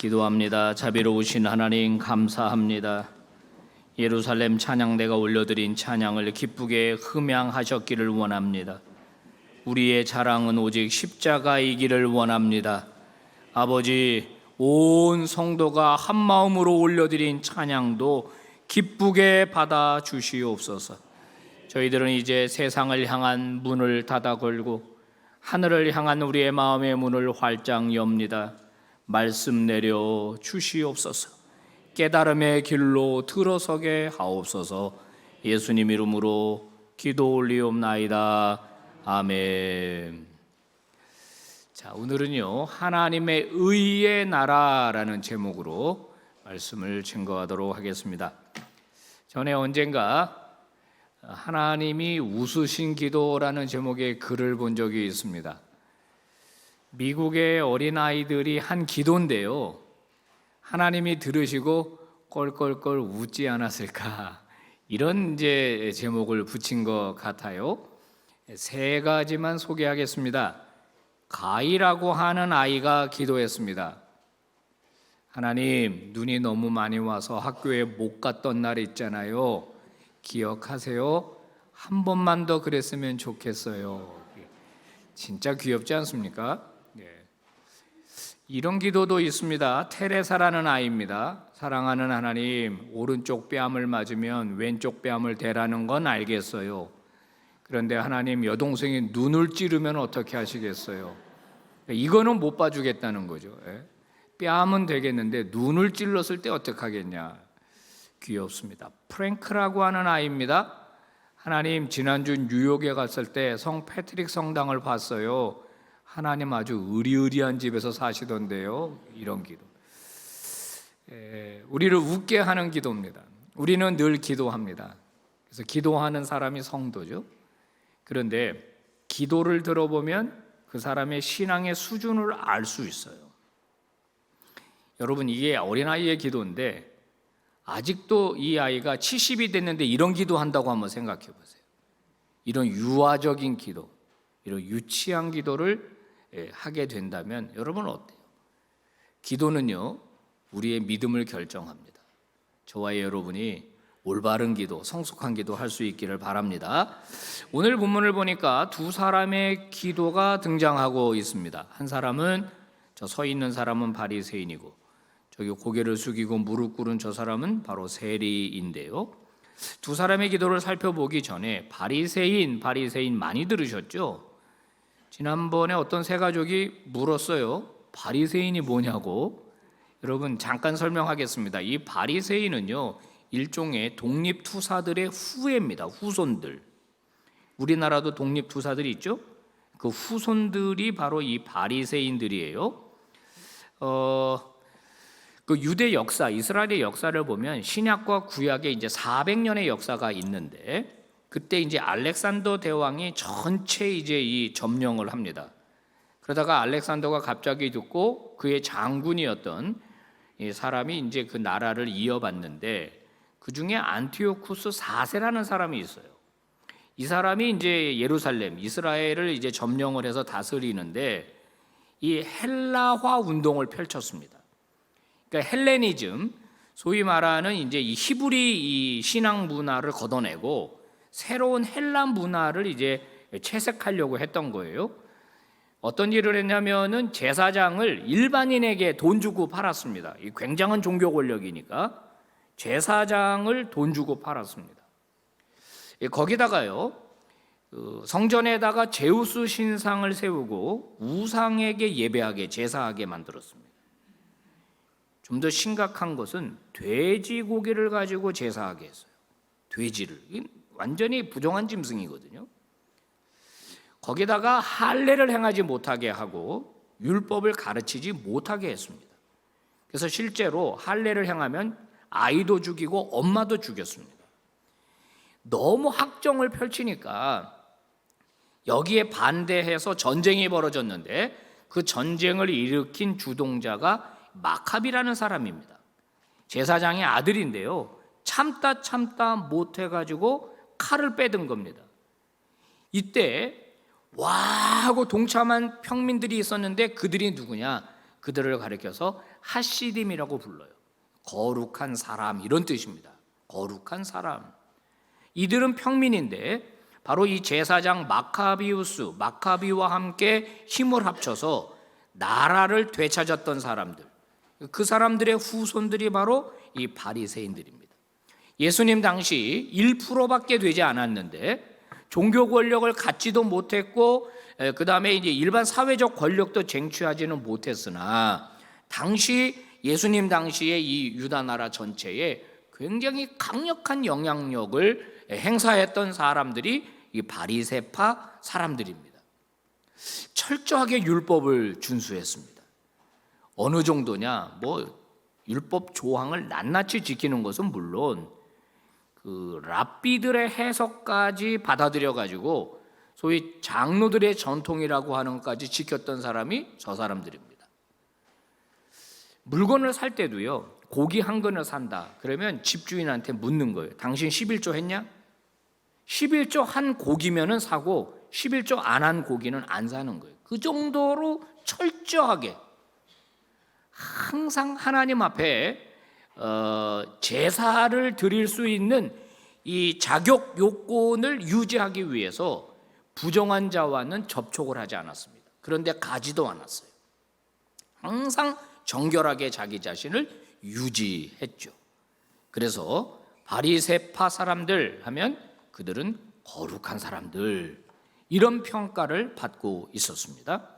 기도합니다. 자비로우신 하나님 감사합니다. 예루살렘 찬양대가 올려드린 찬양을 기쁘게 흠양하셨기를 원합니다. 우리의 자랑은 오직 십자가이기를 원합니다. 아버지, 온 성도가 한 마음으로 올려드린 찬양도 기쁘게 받아 주시옵소서. 저희들은 이제 세상을 향한 문을 닫아 걸고 하늘을 향한 우리의 마음의 문을 활짝 엽니다. 말씀 내려 주시옵소서. 깨달음의 길로 들어서게 하옵소서. 예수님 이름으로 기도 올리옵나이다. 아멘. 자, 오늘은요, 하나님의 의의 나라라는 제목으로 말씀을 증거하도록 하겠습니다. 전에 언젠가 하나님이 웃으신 기도라는 제목의 글을 본 적이 있습니다. 미국의 어린아이들이 한 기도인데요, 하나님이 들으시고 껄껄껄 웃지 않았을까, 이런 이제 제목을 붙인 것 같아요. 세 가지만 소개하겠습니다. 가이라고 하는 아이가 기도했습니다. 하나님, 눈이 너무 많이 와서 학교에 못 갔던 날 있잖아요. 기억하세요? 한 번만 더 그랬으면 좋겠어요. 진짜 귀엽지 않습니까? 이런 기도도 있습니다. 테레사라는 아이입니다. 사랑하는 하나님, 오른쪽 뺨을 맞으면 왼쪽 뺨을 대라는 건 알겠어요. 그런데 하나님, 여동생이 눈을 찌르면 어떻게 하시겠어요? 이거는 못 봐주겠다는 거죠. 뺨은 되겠는데 눈을 찔렀을 때 어떡하겠냐. 귀엽습니다. 프랭크라고 하는 아이입니다. 하나님, 지난주 뉴욕에 갔을 때 성 패트릭 성당을 봤어요. 하나님, 아주 의리의리한 집에서 사시던데요. 이런 기도. 우리를 웃게 하는 기도입니다. 우리는 늘 기도합니다. 그래서 기도하는 사람이 성도죠. 그런데 기도를 들어보면 그 사람의 신앙의 수준을 알 수 있어요. 여러분, 이게 어린아이의 기도인데 아직도 이 아이가 70이 됐는데 이런 기도한다고 한번 생각해 보세요. 이런 유아적인 기도, 이런 유치한 기도를 하게 된다면 여러분 어때요? 기도는요, 우리의 믿음을 결정합니다. 저와 여러분이 올바른 기도, 성숙한 기도 할 수 있기를 바랍니다. 오늘 본문을 보니까 두 사람의 기도가 등장하고 있습니다. 한 사람은, 저 서 있는 사람은 바리새인이고, 저기 고개를 숙이고 무릎 꿇은 저 사람은 바로 세리인데요. 두 사람의 기도를 살펴보기 전에 바리새인 많이 들으셨죠? 지난번에 어떤 세 가족이 물었어요. 바리새인이 뭐냐고. 여러분, 잠깐 설명하겠습니다. 이 바리새인은요, 일종의 독립투사들의 후예입니다. 후손들. 우리나라도 독립투사들이 있죠? 그 후손들이 바로 이 바리새인들이에요. 그 유대 역사, 이스라엘의 역사를 보면 신약과 구약에 이제 400년의 역사가 있는데, 그때 이제 알렉산더 대왕이 전체 이제 이 점령을 합니다. 그러다가 알렉산더가 갑자기 듣고 그의 장군이었던 이 사람이 이제 그 나라를 이어받는데, 그 중에 안티오쿠스 4세라는 사람이 있어요. 이 사람이 이제 예루살렘, 이스라엘을 이제 점령을 해서 다스리는데 이 헬라화 운동을 펼쳤습니다. 그러니까 헬레니즘, 소위 말하는 이제 이 히브리 이 신앙 문화를 걷어내고 새로운 헬라 문화를 이제 채색하려고 했던 거예요. 어떤 일을 했냐면은 제사장을 일반인에게 돈 주고 팔았습니다. 이 굉장한 종교 권력이니까 제사장을 돈 주고 팔았습니다. 거기다가요, 성전에다가 제우스 신상을 세우고 우상에게 예배하게, 제사하게 만들었습니다. 좀 더 심각한 것은 돼지고기를 가지고 제사하게 했어요. 돼지를. 완전히 부정한 짐승이거든요. 거기다가 할례를 행하지 못하게 하고 율법을 가르치지 못하게 했습니다. 그래서 실제로 할례를 행하면 아이도 죽이고 엄마도 죽였습니다. 너무 학정을 펼치니까 여기에 반대해서 전쟁이 벌어졌는데 그 전쟁을 일으킨 주동자가 마카비라는 사람입니다. 제사장의 아들인데요, 참다 못해가지고 칼을 빼든 겁니다. 이때 와 하고 동참한 평민들이 있었는데 그들이 누구냐? 그들을 가리켜서 하시딤이라고 불러요. 거룩한 사람, 이런 뜻입니다. 거룩한 사람. 이들은 평민인데 바로 이 제사장 마카비와 함께 힘을 합쳐서 나라를 되찾았던 사람들, 그 사람들의 후손들이 바로 이 바리새인들입니다. 예수님 당시 1%밖에 되지 않았는데 종교 권력을 갖지도 못했고 그 다음에 이제 일반 사회적 권력도 쟁취하지는 못했으나 당시 예수님 당시에 이 유다 나라 전체에 굉장히 강력한 영향력을 행사했던 사람들이 이 바리새파 사람들입니다. 철저하게 율법을 준수했습니다. 어느 정도냐? 율법 조항을 낱낱이 지키는 것은 물론 그 랍비들의 해석까지 받아들여 가지고 소위 장로들의 전통이라고 하는 것까지 지켰던 사람이 저 사람들입니다. 물건을 살 때도요, 고기 한 근을 산다 그러면 집주인한테 묻는 거예요. 당신 11조 했냐? 11조 한 고기면은 사고 11조 안 한 고기는 안 사는 거예요. 그 정도로 철저하게 항상 하나님 앞에 제사를 드릴 수 있는 이 자격 요건을 유지하기 위해서 부정한 자와는 접촉을 하지 않았습니다. 그런데 가지도 않았어요. 항상 정결하게 자기 자신을 유지했죠. 그래서 바리새파 사람들 하면 그들은 거룩한 사람들, 이런 평가를 받고 있었습니다.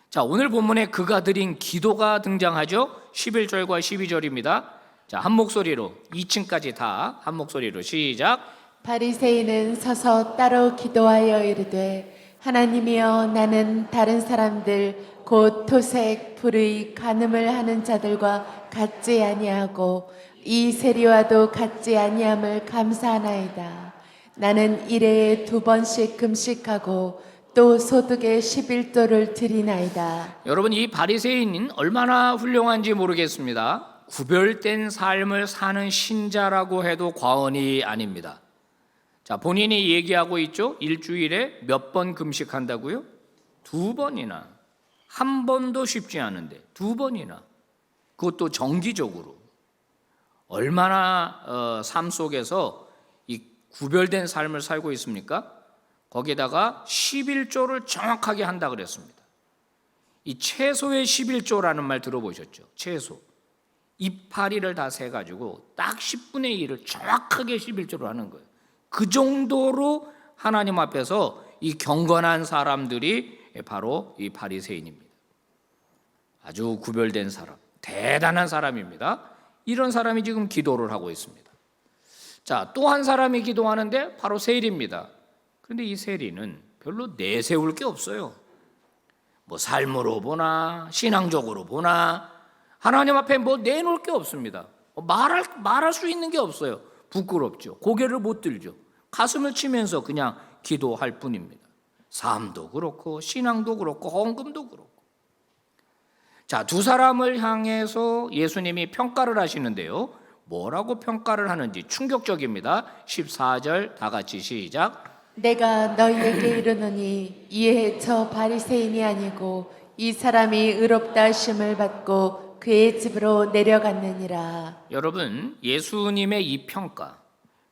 자, 오늘 본문에 그가 드린 기도가 등장하죠. 11절과 12절입니다. 자, 한 목소리로 2층까지 다 한 목소리로 시작. 바리새인은 서서 따로 기도하여 이르되 하나님이여, 나는 다른 사람들 곧 토색 불의 간음을 하는 자들과 같지 아니하고 이 세리와도 같지 아니함을 감사하나이다. 나는 일해에 2번씩 금식하고 또 소득의 11조를 드리나이다. 여러분, 이 바리새인은 얼마나 훌륭한지 모르겠습니다. 구별된 삶을 사는 신자라고 해도 과언이 아닙니다. 자, 본인이 얘기하고 있죠. 일주일에 몇 번 금식한다고요? 2번이나. 한 번도 쉽지 않은데 2번이나. 그것도 정기적으로. 얼마나 삶 속에서 이 구별된 삶을 살고 있습니까? 거기다가 11조를 정확하게 한다 그랬습니다. 이 채소의 11조라는 말 들어보셨죠? 채소. 이파리를 다 세가지고 딱 10분의 1을 정확하게 11조로 하는 거예요. 그 정도로 하나님 앞에서 이 경건한 사람들이 바로 이 바리새인입니다. 아주 구별된 사람, 대단한 사람입니다. 이런 사람이 지금 기도를 하고 있습니다. 자, 또 한 사람이 기도하는데 바로 세리입니다. 그런데 이 세리는 별로 내세울 게 없어요. 삶으로 보나 신앙적으로 보나 하나님 앞에 내놓을 게 없습니다. 말할 수 있는 게 없어요. 부끄럽죠. 고개를 못 들죠. 가슴을 치면서 그냥 기도할 뿐입니다. 삶도 그렇고 신앙도 그렇고 헌금도 그렇고. 자, 두 사람을 향해서 예수님이 평가를 하시는데요. 뭐라고 평가를 하는지 충격적입니다. 14절 다 같이 시작. 내가 너희에게 이르노니 이에 저 바리새인이 아니고 이 사람이 의롭다 하심을 받고 그의 집으로 내려갔느니라. 여러분, 예수님의 이 평가,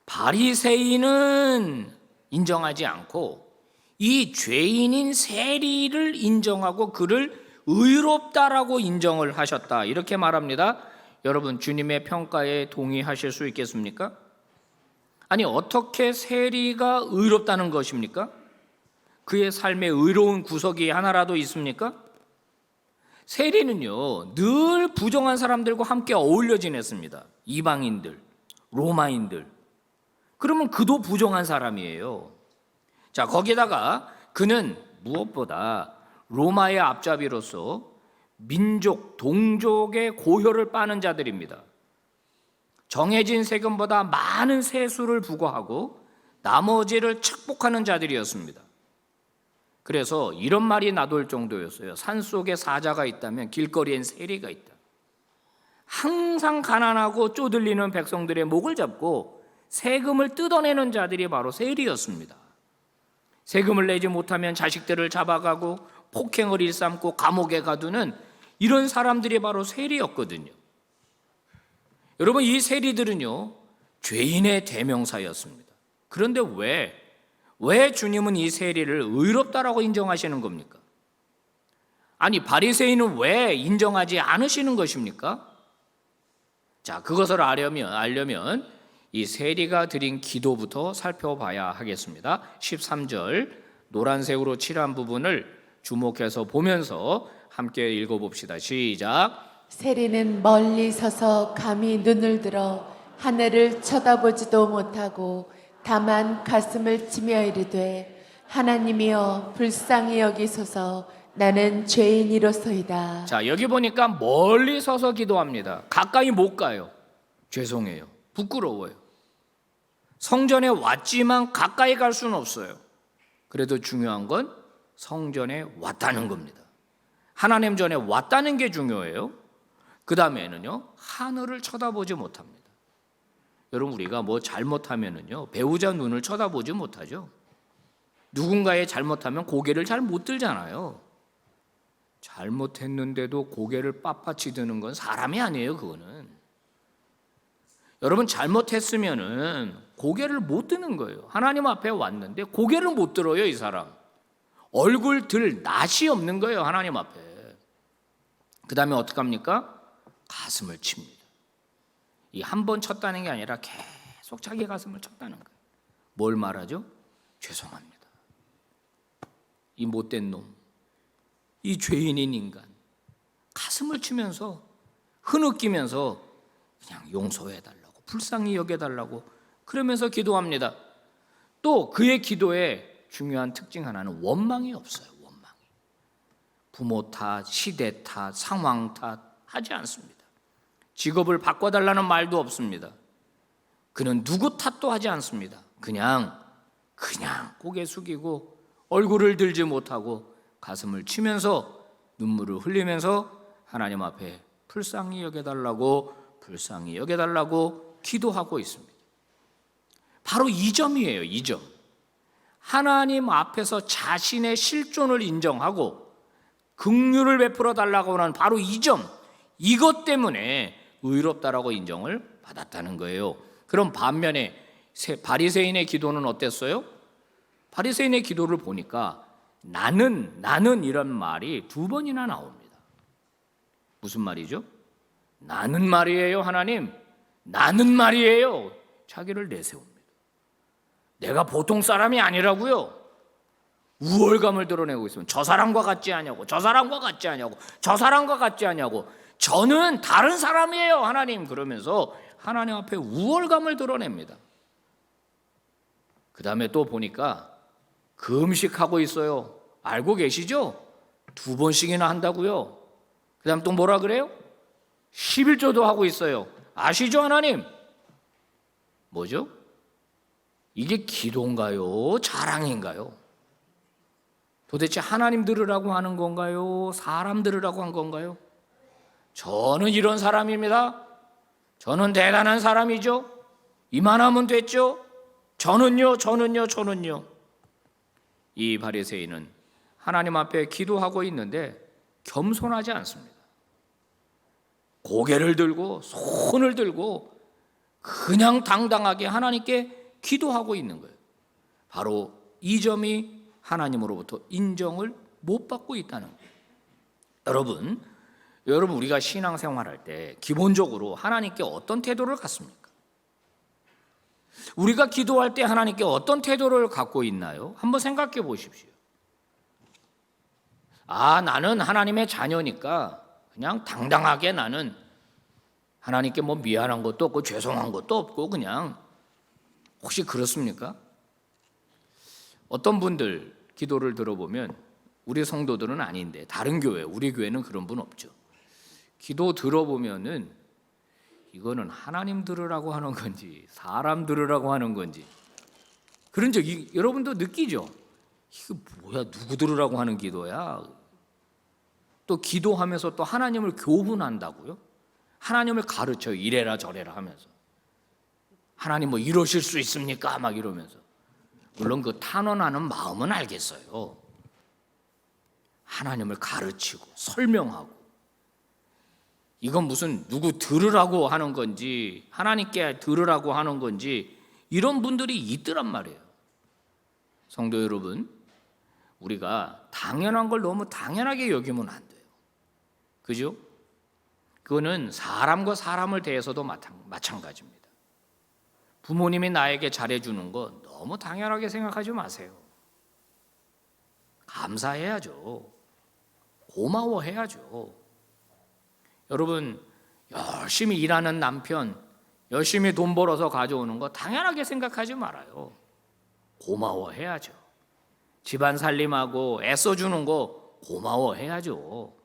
바리새인은 인정하지 않고 이 죄인인 세리를 인정하고 그를 의롭다라고 인정을 하셨다, 이렇게 말합니다. 여러분, 주님의 평가에 동의하실 수 있겠습니까? 아니, 어떻게 세리가 의롭다는 것입니까? 그의 삶에 의로운 구석이 하나라도 있습니까? 세리는요, 늘 부정한 사람들과 함께 어울려 지냈습니다. 이방인들, 로마인들. 그러면 그도 부정한 사람이에요. 자, 거기다가 그는 무엇보다 로마의 앞잡이로서 민족, 동족의 고혈을 빠는 자들입니다. 정해진 세금보다 많은 세수를 부과하고 나머지를 착복하는 자들이었습니다. 그래서 이런 말이 나돌 정도였어요. 산속에 사자가 있다면 길거리엔 세리가 있다. 항상 가난하고 쪼들리는 백성들의 목을 잡고 세금을 뜯어내는 자들이 바로 세리였습니다. 세금을 내지 못하면 자식들을 잡아가고 폭행을 일삼고 감옥에 가두는 이런 사람들이 바로 세리였거든요. 여러분, 이 세리들은요, 죄인의 대명사였습니다. 그런데 왜 주님은 이 세리를 의롭다라고 인정하시는 겁니까? 아니, 바리새인은 왜 인정하지 않으시는 것입니까? 자, 그것을 알려면 이 세리가 드린 기도부터 살펴봐야 하겠습니다. 13절 노란색으로 칠한 부분을 주목해서 보면서 함께 읽어봅시다. 시작. 세리는 멀리 서서 감히 눈을 들어 하늘을 쳐다보지도 못하고 다만 가슴을 치며 이르되 하나님이여 불쌍히 여기소서 나는 죄인이로소이다. 자, 여기 보니까 멀리 서서 기도합니다. 가까이 못 가요. 죄송해요. 부끄러워요. 성전에 왔지만 가까이 갈 수는 없어요. 그래도 중요한 건 성전에 왔다는 겁니다. 하나님 전에 왔다는 게 중요해요. 그 다음에는요, 하늘을 쳐다보지 못합니다. 여러분, 우리가 뭐 잘못하면은요, 배우자 눈을 쳐다보지 못하죠. 누군가의 잘못하면 고개를 잘 못 들잖아요. 잘못했는데도 고개를 빳빳이 드는 건 사람이 아니에요, 그거는. 여러분, 잘못했으면은 고개를 못 드는 거예요. 하나님 앞에 왔는데 고개를 못 들어요, 이 사람. 얼굴 들 낯이 없는 거예요, 하나님 앞에. 그 다음에 어떡합니까? 가슴을 칩니다. 이 한 번 쳤다는 게 아니라 계속 자기 가슴을 쳤다는 거예요. 뭘 말하죠? 죄송합니다. 이 못된 놈, 이 죄인인 인간, 가슴을 치면서 흐느끼면서 그냥 용서해달라고, 불쌍히 여겨달라고 그러면서 기도합니다. 또 그의 기도에 중요한 특징 하나는 원망이 없어요. 원망이. 부모 탓, 시대 탓, 상황 탓 하지 않습니다. 직업을 바꿔달라는 말도 없습니다. 그는 누구 탓도 하지 않습니다. 그냥 고개 숙이고 얼굴을 들지 못하고 가슴을 치면서 눈물을 흘리면서 하나님 앞에 불쌍히 여겨달라고 기도하고 있습니다. 바로 이 점이에요. 이 점. 하나님 앞에서 자신의 실존을 인정하고 긍휼을 베풀어 달라고 하는 바로 이 점, 이것 때문에 의롭다라고 인정을 받았다는 거예요. 그럼 반면에 바리새인의 기도는 어땠어요? 바리새인의 기도를 보니까 나는 이런 말이 두 번이나 나옵니다. 무슨 말이죠? 나는 말이에요, 하나님. 나는 말이에요. 자기를 내세웁니다. 내가 보통 사람이 아니라고요. 우월감을 드러내고 있으면 저 사람과 같지 않냐고, 저 사람과 같지 않냐고, 저 사람과 같지 않냐고, 저는 다른 사람이에요, 하나님. 그러면서 하나님 앞에 우월감을 드러냅니다. 그 다음에 또 보니까 금식하고 있어요. 알고 계시죠? 2번씩이나 한다고요. 그 다음 또 뭐라 그래요? 11조도 하고 있어요. 아시죠, 하나님? 뭐죠? 이게 기도인가요? 자랑인가요? 도대체 하나님 들으라고 하는 건가요? 사람 들으라고 한 건가요? 저는 이런 사람입니다. 저는 대단한 사람이죠. 이만하면 됐죠. 저는요. 이 바리새인은 하나님 앞에 기도하고 있는데 겸손하지 않습니다. 고개를 들고 손을 들고 그냥 당당하게 하나님께 기도하고 있는 거예요. 바로 이 점이 하나님으로부터 인정을 못 받고 있다는 거예요. 여러분 우리가 신앙생활할 때 기본적으로 하나님께 어떤 태도를 갖습니까? 우리가 기도할 때 하나님께 어떤 태도를 갖고 있나요? 한번 생각해 보십시오. 나는 하나님의 자녀니까 그냥 당당하게 나는 하나님께 뭐 미안한 것도 없고 죄송한 것도 없고 그냥, 혹시 그렇습니까? 어떤 분들 기도를 들어보면 우리 성도들은 아닌데 다른 교회, 우리 교회는 그런 분 없죠. 기도 들어보면은 이거는 하나님 들으라고 하는 건지 사람 들으라고 하는 건지 그런 적 여러분도 느끼죠? 이거 뭐야, 누구 들으라고 하는 기도야? 또 기도하면서 또 하나님을 교훈한다고요? 하나님을 가르쳐요. 이래라 저래라 하면서. 하나님 뭐 이러실 수 있습니까? 막 이러면서. 물론 그 탄원하는 마음은 알겠어요. 하나님을 가르치고 설명하고 이건 무슨 누구 들으라고 하는 건지 하나님께 들으라고 하는 건지 이런 분들이 있더란 말이에요. 성도 여러분, 우리가 당연한 걸 너무 당연하게 여기면 안 돼요. 그죠? 그거는 사람과 사람을 대해서도 마찬가지입니다. 부모님이 나에게 잘해주는 거 너무 당연하게 생각하지 마세요. 감사해야죠. 고마워해야죠. 여러분, 열심히 일하는 남편, 열심히 돈 벌어서 가져오는 거 당연하게 생각하지 말아요. 고마워해야죠. 집안 살림하고 애써주는 거 고마워해야죠.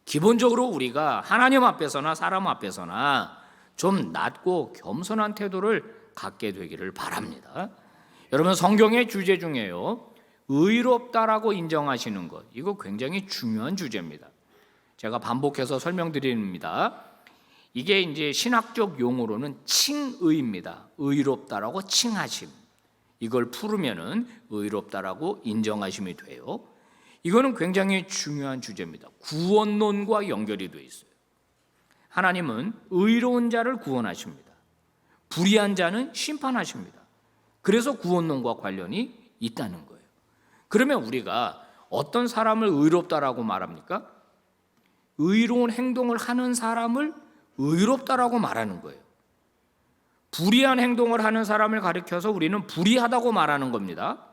기본적으로 우리가 하나님 앞에서나 사람 앞에서나 좀 낮고 겸손한 태도를 갖게 되기를 바랍니다. 여러분, 성경의 주제 중에요, 의롭다라고 인정하시는 것, 이거 굉장히 중요한 주제입니다. 제가 반복해서 설명드립니다. 이게 이제 신학적 용어로는 칭의입니다. 의롭다라고 칭하심. 이걸 풀으면은 의롭다라고 인정하심이 돼요. 이거는 굉장히 중요한 주제입니다. 구원론과 연결이 되어 있어요. 하나님은 의로운 자를 구원하십니다. 불의한 자는 심판하십니다. 그래서 구원론과 관련이 있다는 거예요. 그러면 우리가 어떤 사람을 의롭다라고 말합니까? 의로운 행동을 하는 사람을 의롭다라고 말하는 거예요. 불의한 행동을 하는 사람을 가리켜서 우리는 불의하다고 말하는 겁니다.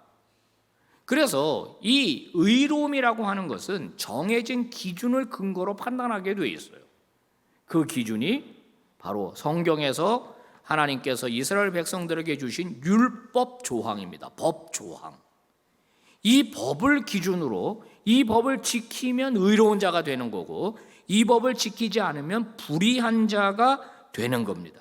그래서 이 의로움이라고 하는 것은 정해진 기준을 근거로 판단하게 되어 있어요. 그 기준이 바로 성경에서 하나님께서 이스라엘 백성들에게 주신 율법 조항입니다. 법 조항. 이 법을 기준으로 이 법을 지키면 의로운 자가 되는 거고, 이 법을 지키지 않으면 불의한 자가 되는 겁니다.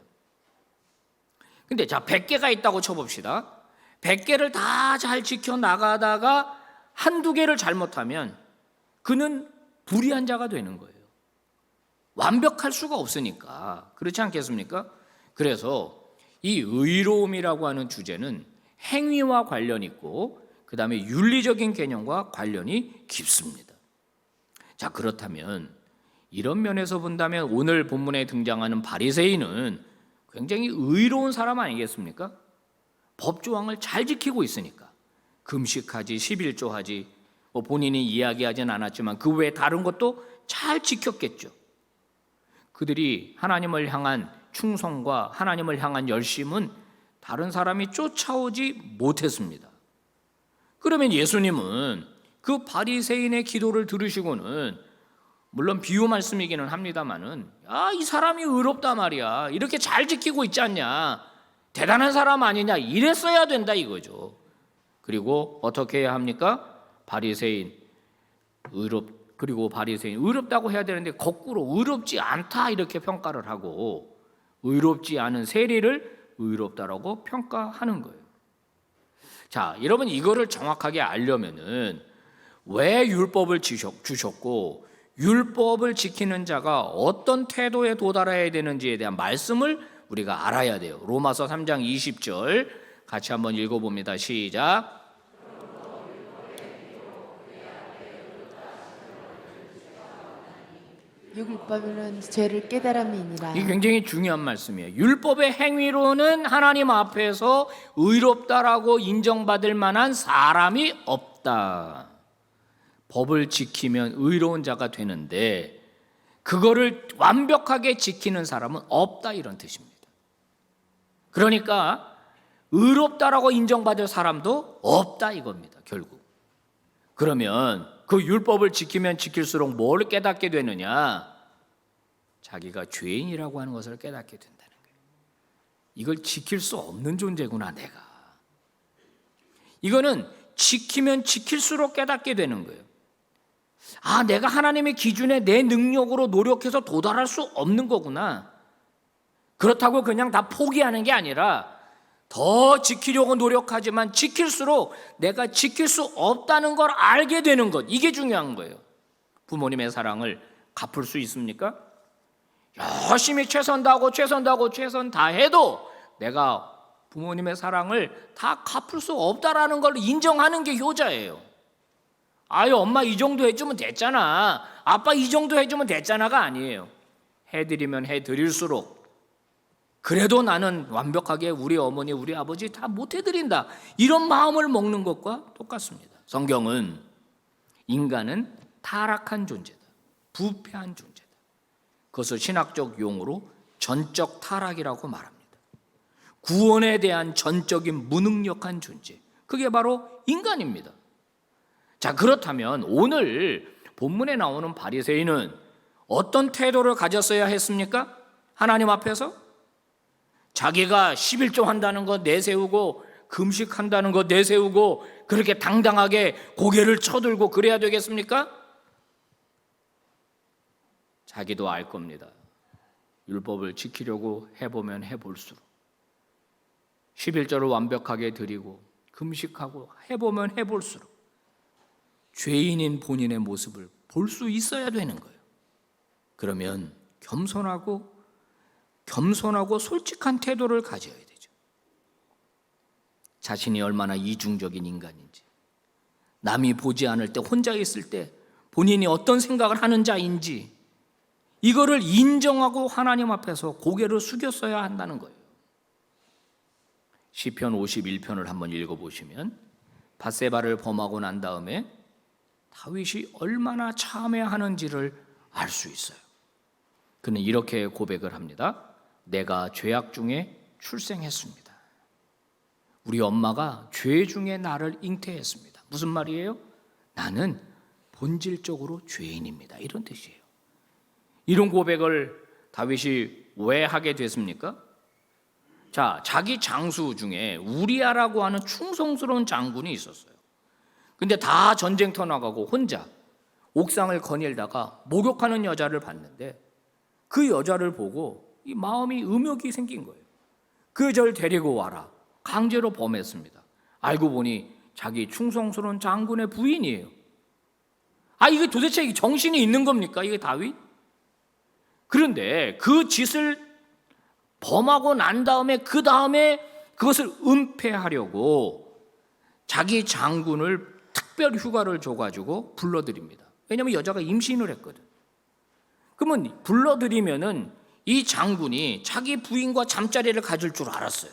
근데 자, 100개가 있다고 쳐봅시다. 100개를 다 잘 지켜나가다가 한두 개를 잘못하면 그는 불의한 자가 되는 거예요. 완벽할 수가 없으니까. 그렇지 않겠습니까? 그래서 이 의로움이라고 하는 주제는 행위와 관련 있고, 그 다음에 윤리적인 개념과 관련이 깊습니다. 자, 그렇다면 이런 면에서 본다면 오늘 본문에 등장하는 바리새인은 굉장히 의로운 사람 아니겠습니까? 법조항을 잘 지키고 있으니까 금식하지, 11조하지, 본인이 이야기하진 않았지만 그 외에 다른 것도 잘 지켰겠죠. 그들이 하나님을 향한 충성과 하나님을 향한 열심은 다른 사람이 쫓아오지 못했습니다. 그러면 예수님은 그 바리새인의 기도를 들으시고는, 물론 비유 말씀이기는 합니다만은, 이 사람이 의롭다 말이야, 이렇게 잘 지키고 있지 않냐, 대단한 사람 아니냐, 이랬어야 된다 이거죠. 그리고 어떻게 해야 합니까? 바리새인 의롭다고 해야 되는데 거꾸로 의롭지 않다 이렇게 평가를 하고, 의롭지 않은 세리를 의롭다라고 평가하는 거예요. 자, 여러분, 이거를 정확하게 알려면은 왜 율법을 주셨고 율법을 지키는 자가 어떤 태도에 도달해야 되는지에 대한 말씀을 우리가 알아야 돼요. 로마서 3장 20절 같이 한번 읽어봅니다. 시작. 율법은 죄를 깨달음이니라. 이게 굉장히 중요한 말씀이에요. 율법의 행위로는 하나님 앞에서 의롭다라고 인정받을 만한 사람이 없다. 법을 지키면 의로운 자가 되는데 그거를 완벽하게 지키는 사람은 없다, 이런 뜻입니다. 그러니까 의롭다라고 인정받을 사람도 없다 이겁니다, 결국. 그러면 그 율법을 지키면 지킬수록 뭘 깨닫게 되느냐? 자기가 죄인이라고 하는 것을 깨닫게 된다는 거예요. 이걸 지킬 수 없는 존재구나, 내가. 이거는 지키면 지킬수록 깨닫게 되는 거예요. 내가 하나님의 기준에 내 능력으로 노력해서 도달할 수 없는 거구나. 그렇다고 그냥 다 포기하는 게 아니라 더 지키려고 노력하지만 지킬수록 내가 지킬 수 없다는 걸 알게 되는 것, 이게 중요한 거예요. 부모님의 사랑을 갚을 수 있습니까? 열심히 최선 다하고 최선 다해도 내가 부모님의 사랑을 다 갚을 수 없다라는 걸 인정하는 게 효자예요. 엄마 이 정도 해주면 됐잖아, 아빠 이 정도 해주면 됐잖아가 아니에요. 해드리면 해드릴수록 그래도 나는 완벽하게 우리 어머니, 우리 아버지 다 못 해드린다, 이런 마음을 먹는 것과 똑같습니다. 성경은 인간은 타락한 존재다, 부패한 존재다, 그것을 신학적 용어로 전적 타락이라고 말합니다. 구원에 대한 전적인 무능력한 존재, 그게 바로 인간입니다. 자, 그렇다면 오늘 본문에 나오는 바리새인은 어떤 태도를 가졌어야 했습니까? 하나님 앞에서 자기가 11조 한다는 거 내세우고 금식한다는 거 내세우고 그렇게 당당하게 고개를 쳐들고 그래야 되겠습니까? 자기도 알 겁니다. 율법을 지키려고 해보면 해볼수록 11조를 완벽하게 드리고 금식하고 해보면 해볼수록 죄인인 본인의 모습을 볼 수 있어야 되는 거예요. 그러면 겸손하고 솔직한 태도를 가져야 되죠. 자신이 얼마나 이중적인 인간인지, 남이 보지 않을 때, 혼자 있을 때 본인이 어떤 생각을 하는 자인지, 이거를 인정하고 하나님 앞에서 고개를 숙였어야 한다는 거예요. 시편 51편을 한번 읽어보시면 밧세바를 범하고 난 다음에 다윗이 얼마나 참회하는지를 알 수 있어요. 그는 이렇게 고백을 합니다. 내가 죄악 중에 출생했습니다. 우리 엄마가 죄 중에 나를 잉태했습니다. 무슨 말이에요? 나는 본질적으로 죄인입니다, 이런 뜻이에요. 이런 고백을 다윗이 왜 하게 됐습니까? 자, 자기 장수 중에 우리아라고 하는 충성스러운 장군이 있었어요. 근데 다 전쟁터 나가고 혼자 옥상을 거닐다가 목욕하는 여자를 봤는데 그 여자를 보고 이 마음이 음욕이 생긴 거예요. 그 여자를 데리고 와라, 강제로 범했습니다. 알고 보니 자기 충성스러운 장군의 부인이에요. 이게 도대체 정신이 있는 겁니까, 이게 다윗? 그런데 그 짓을 범하고 난 다음에 그 다음에 그것을 은폐하려고 자기 장군을 특별 휴가를 줘가지고 불러드립니다. 왜냐하면 여자가 임신을 했거든. 그러면 불러들이면은 이 장군이 자기 부인과 잠자리를 가질 줄 알았어요.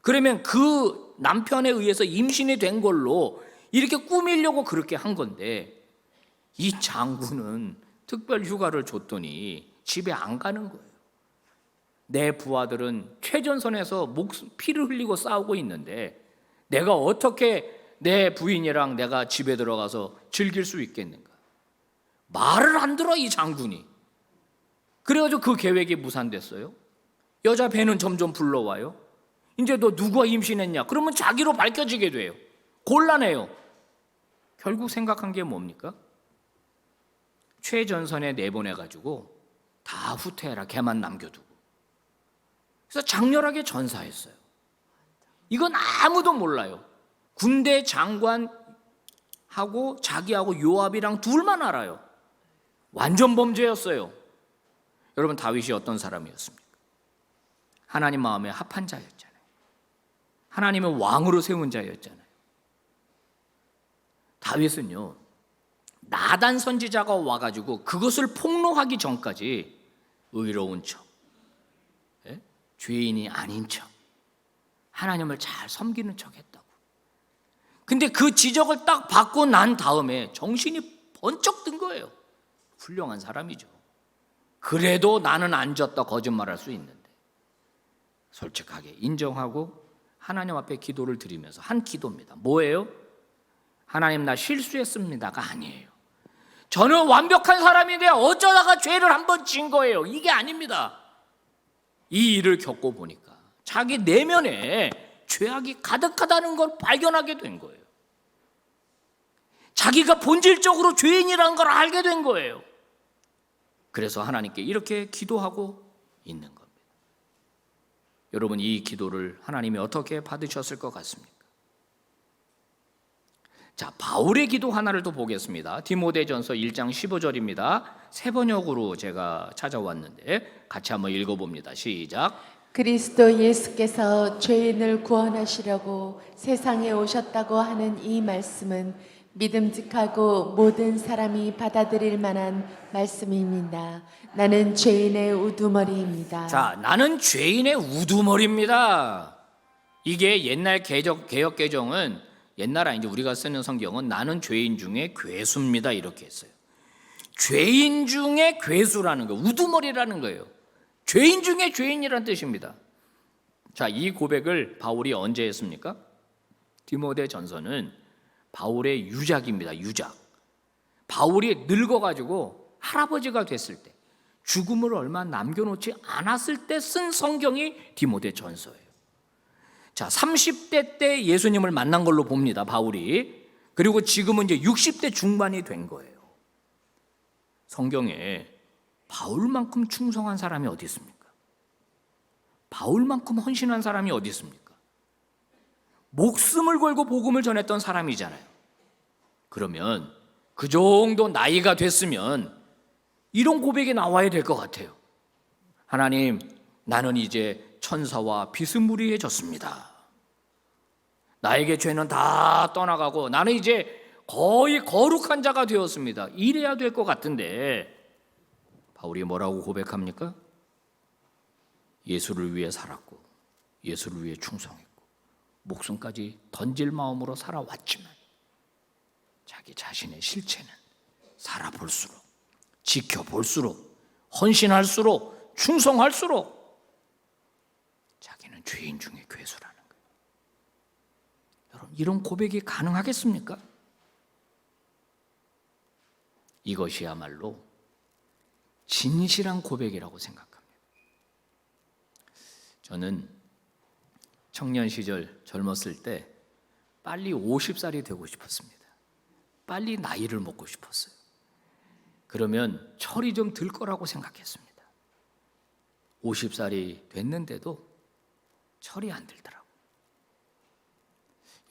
그러면 그 남편에 의해서 임신이 된 걸로 이렇게 꾸미려고 그렇게 한 건데, 이 장군은 특별 휴가를 줬더니 집에 안 가는 거예요. 내 부하들은 최전선에서 피를 흘리고 싸우고 있는데 내가 어떻게 내 부인이랑 내가 집에 들어가서 즐길 수 있겠는가? 말을 안 들어, 이 장군이. 그래가지고 그 계획이 무산됐어요. 여자 배는 점점 불러와요. 이제 너 누가 임신했냐? 그러면 자기로 밝혀지게 돼요. 곤란해요. 결국 생각한 게 뭡니까? 최전선에 내보내가지고 다 후퇴해라, 걔만 남겨두고. 그래서 장렬하게 전사했어요. 이건 아무도 몰라요. 군대 장관하고 자기하고 요압이랑 둘만 알아요. 완전 범죄였어요. 여러분, 다윗이 어떤 사람이었습니까? 하나님 마음에 합한 자였잖아요. 하나님은 왕으로 세운 자였잖아요. 다윗은요, 나단 선지자가 와가지고 그것을 폭로하기 전까지 의로운 척, 죄인이 아닌 척, 하나님을 잘 섬기는 척 했다고. 근데 그 지적을 딱 받고 난 다음에 정신이 번쩍 든 거예요. 훌륭한 사람이죠. 그래도 나는 안 졌다 거짓말할 수 있는데 솔직하게 인정하고 하나님 앞에 기도를 드리면서 한 기도입니다. 뭐예요? 하나님, 나 실수했습니다가 아니에요. 저는 완벽한 사람인데 어쩌다가 죄를 한번 진 거예요, 이게 아닙니다. 이 일을 겪고 보니까 자기 내면에 죄악이 가득하다는 걸 발견하게 된 거예요. 자기가 본질적으로 죄인이라는 걸 알게 된 거예요. 그래서 하나님께 이렇게 기도하고 있는 겁니다. 여러분, 이 기도를 하나님이 어떻게 받으셨을 것 같습니까? 자, 바울의 기도 하나를 또 보겠습니다. 디모데전서 1장 15절입니다. 새 번역으로 제가 찾아왔는데 같이 한번 읽어봅니다. 시작. 그리스도 예수께서 죄인을 구원하시려고 세상에 오셨다고 하는 이 말씀은 믿음직하고 모든 사람이 받아들일 만한 말씀입니다. 나는 죄인의 우두머리입니다. 자, 나는 죄인의 우두머리입니다. 이게 옛날 개혁 개정은 옛날 이제 우리가 쓰는 성경은 나는 죄인 중에 괴수입니다 이렇게 했어요. 죄인 중에 괴수라는 거, 우두머리라는 거예요. 죄인 중에 죄인이라는 뜻입니다. 자, 이 고백을 바울이 언제 했습니까? 디모데전서는 바울의 유작입니다. 유작. 바울이 늙어가지고 할아버지가 됐을 때, 죽음을 얼마 남겨놓지 않았을 때 쓴 성경이 디모데전서예요. 자, 30대 때 예수님을 만난 걸로 봅니다, 바울이. 그리고 지금은 이제 60대 중반이 된 거예요. 성경에 바울만큼 충성한 사람이 어디 있습니까? 바울만큼 헌신한 사람이 어디 있습니까? 목숨을 걸고 복음을 전했던 사람이잖아요. 그러면 그 정도 나이가 됐으면 이런 고백이 나와야 될 것 같아요. 하나님, 나는 이제 천사와 비스무리해졌습니다. 나에게 죄는 다 떠나가고 나는 이제 거의 거룩한 자가 되었습니다. 이래야 될 것 같은데 바울이 뭐라고 고백합니까? 예수를 위해 살았고 예수를 위해 충성했고 목숨까지 던질 마음으로 살아왔지만 자기 자신의 실체는 살아볼수록 지켜볼수록 헌신할수록 충성할수록 자기는 죄인 중에 괴수라는 거예요. 여러분, 이런 고백이 가능하겠습니까? 이것이야말로 진실한 고백이라고 생각합니다. 저는 청년 시절 젊었을 때 빨리 50살이 되고 싶었습니다. 빨리 나이를 먹고 싶었어요. 그러면 철이 좀 들 거라고 생각했습니다. 50살이 됐는데도 철이 안 들더라고요.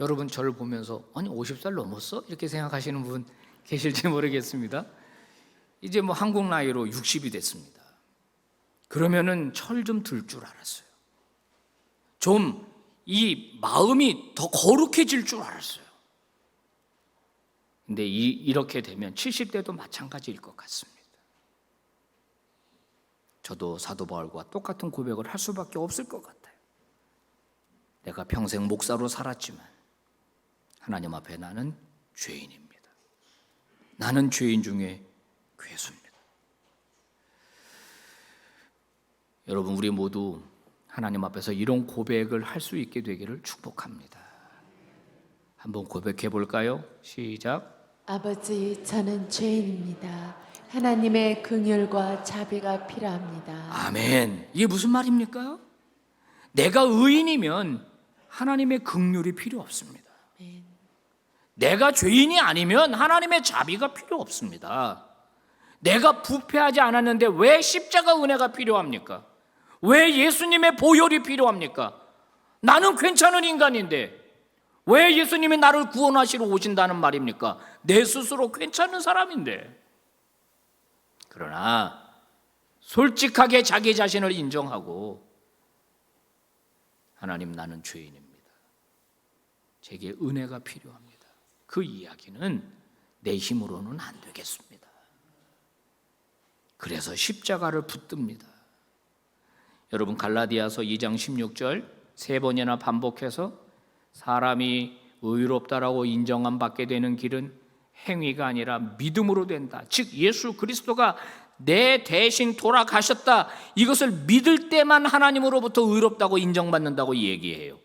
여러분 저를 보면서 아니 50살 넘었어? 이렇게 생각하시는 분 계실지 모르겠습니다. 이제 뭐 한국 나이로 60이 됐습니다. 그러면은 철 좀 들 줄 알았어요. 좀 이 마음이 더 거룩해질 줄 알았어요. 근데 이렇게 되면 70대도 마찬가지일 것 같습니다. 저도 사도 바울과 똑같은 고백을 할 수밖에 없을 것 같아요. 내가 평생 목사로 살았지만 하나님 앞에 나는 죄인입니다. 나는 죄인 중에 괴수입니다. 여러분, 우리 모두 하나님 앞에서 이런 고백을 할 수 있게 되기를 축복합니다. 한번 고백해 볼까요? 시작. 아버지, 저는 죄인입니다. 하나님의 긍휼과 자비가 필요합니다. 아멘. 이게 무슨 말입니까? 내가 의인이면 하나님의 긍휼이 필요 없습니다. 아멘. 내가 죄인이 아니면 하나님의 자비가 필요 없습니다. 내가 부패하지 않았는데 왜 십자가 은혜가 필요합니까? 왜 예수님의 보혈이 필요합니까? 나는 괜찮은 인간인데 왜 예수님이 나를 구원하시러 오신다는 말입니까? 내 스스로 괜찮은 사람인데. 그러나 솔직하게 자기 자신을 인정하고 하나님, 나는 죄인입니다. 제게 은혜가 필요합니다. 그 이야기는 내 힘으로는 안 되겠습니다. 그래서 십자가를 붙듭니다. 여러분, 갈라디아서 2장 16절 3번이나 반복해서 사람이 의롭다라고 인정함 받게 되는 길은 행위가 아니라 믿음으로 된다. 즉 예수 그리스도가 내 대신 돌아가셨다. 이것을 믿을 때만 하나님으로부터 의롭다고 인정받는다고 얘기해요.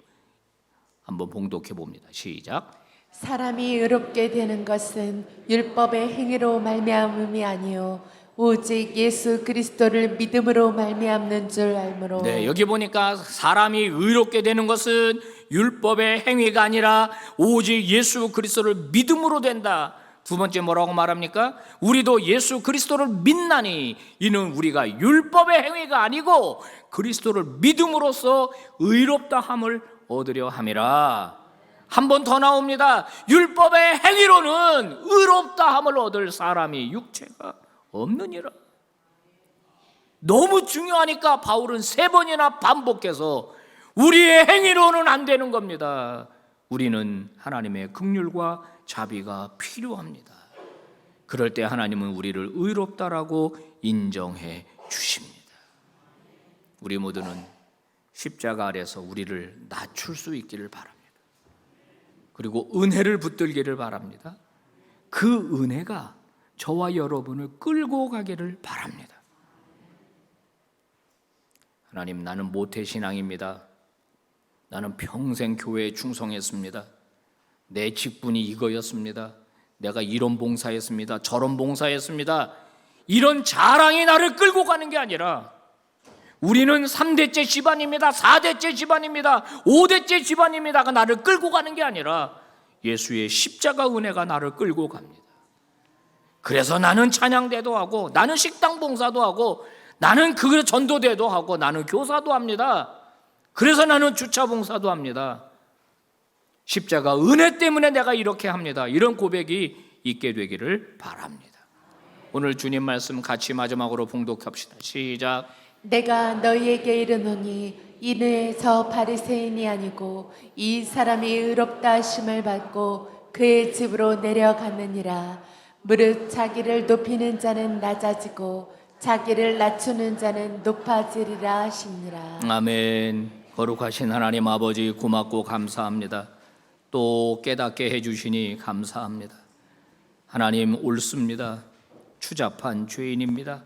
한번 봉독해 봅니다. 시작. 사람이 의롭게 되는 것은 율법의 행위로 말미암음이 아니요 오직 예수 그리스도를 믿음으로 말미암는 줄 알므로. 네, 여기 보니까 사람이 의롭게 되는 것은 율법의 행위가 아니라 오직 예수 그리스도를 믿음으로 된다. 두 번째 뭐라고 말합니까? 우리도 예수 그리스도를 믿나니 이는 우리가 율법의 행위가 아니고 그리스도를 믿음으로써 의롭다 함을 얻으려 함이라. 한 번 더 나옵니다. 율법의 행위로는 의롭다 함을 얻을 사람이 육체가 없느니라. 너무 중요하니까 바울은 3번이나 반복해서 우리의 행위로는 안 되는 겁니다. 우리는 하나님의 긍휼과 자비가 필요합니다. 그럴 때 하나님은 우리를 의롭다라고 인정해 주십니다. 우리 모두는 십자가 아래서 우리를 낮출 수 있기를 바랍니다. 그리고 은혜를 붙들기를 바랍니다. 그 은혜가 저와 여러분을 끌고 가기를 바랍니다. 하나님, 나는 모태신앙입니다. 나는 평생 교회에 충성했습니다. 내 직분이 이거였습니다. 내가 이런 봉사했습니다. 저런 봉사했습니다. 이런 자랑이 나를 끌고 가는 게 아니라 우리는 3대째 집안입니다. 4대째 집안입니다. 5대째 집안입니다가 나를 끌고 가는 게 아니라 예수의 십자가 은혜가 나를 끌고 갑니다. 그래서 나는 찬양대도 하고, 나는 식당 봉사도 하고, 나는 그 전도대도 하고, 나는 교사도 합니다. 그래서 나는 주차 봉사도 합니다. 십자가 은혜 때문에 내가 이렇게 합니다. 이런 고백이 있게 되기를 바랍니다. 오늘 주님 말씀 같이 마지막으로 봉독합시다. 시작. 내가 너희에게 이르노니 이는 저 바리새인이 아니고 이 사람이 의롭다 하심을 받고 그의 집으로 내려갔느니라. 무릇 자기를 높이는 자는 낮아지고 자기를 낮추는 자는 높아지리라 하시니라. 아멘. 거룩하신 하나님 아버지, 고맙고 감사합니다. 또 깨닫게 해주시니 감사합니다. 하나님, 옳습니다. 추잡한 죄인입니다.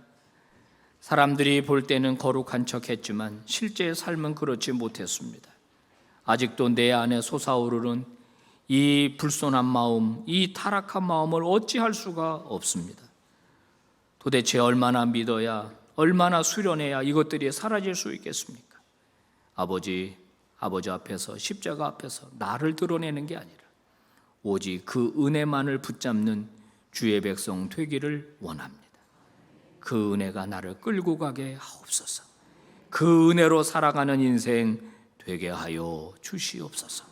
사람들이 볼 때는 거룩한 척했지만 실제 삶은 그렇지 못했습니다. 아직도 내 안에 솟아오르는 이 불손한 마음, 이 타락한 마음을 어찌할 수가 없습니다. 도대체 얼마나 믿어야, 얼마나 수련해야 이것들이 사라질 수 있겠습니까? 아버지 앞에서, 십자가 앞에서 나를 드러내는 게 아니라 오직 그 은혜만을 붙잡는 주의 백성 되기를 원합니다. 그 은혜가 나를 끌고 가게 하옵소서. 그 은혜로 살아가는 인생 되게 하여 주시옵소서.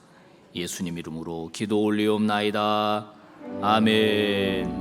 예수님 이름으로 기도 올리옵나이다. 아멘.